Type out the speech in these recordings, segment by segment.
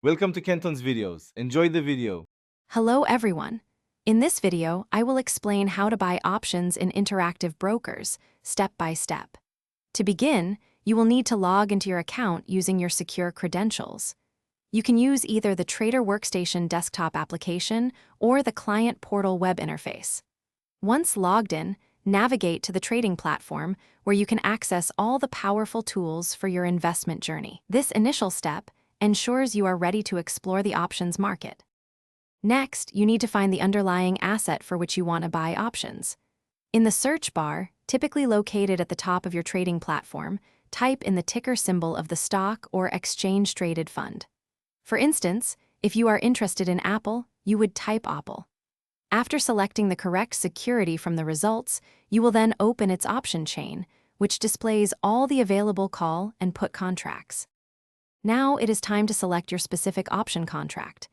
Welcome to Kenton's videos. Enjoy the video. Hello everyone. In this video, I will explain how to buy options in interactive brokers, step by step. To begin, you will need to log into your account using your secure credentials. You can use either the Trader Workstation desktop application or the Client Portal web interface. Once logged in, navigate to the trading platform where you can access all the powerful tools for your investment journey. This initial step ensures you are ready to explore the options market. Next, you need to find the underlying asset for which you want to buy options. In the search bar, typically located at the top of your trading platform, type in the ticker symbol of the stock or exchange-traded fund. For instance, if you are interested in Apple, you would type Apple. After selecting the correct security from the results, you will then open its option chain, which displays all the available call and put contracts. Now it is time to select your specific option contract.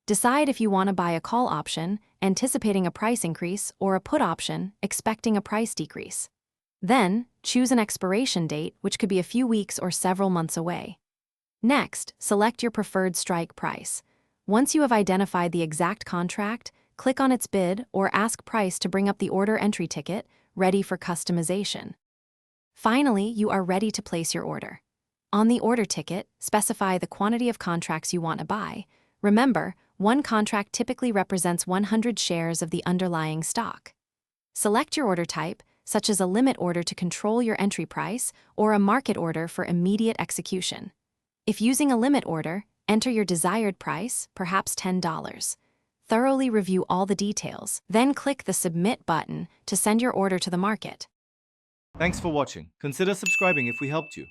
Decide if you want to buy a call option, anticipating a price increase, or a put option, expecting a price decrease. Then, choose an expiration date, which could be a few weeks or several months away. Next, select your preferred strike price. Once you have identified the exact contract, click on its bid or ask price to bring up the order entry ticket, ready for customization. Finally, you are ready to place your order. On the order ticket, specify the quantity of contracts you want to buy. Remember, one contract typically represents 100 shares of the underlying stock. Select your order type, such as a limit order to control your entry price or a market order for immediate execution. If using a limit order, enter your desired price, perhaps $10. Thoroughly review all the details, then click the Submit button to send your order to the market. Thanks for watching. Consider subscribing if we helped you.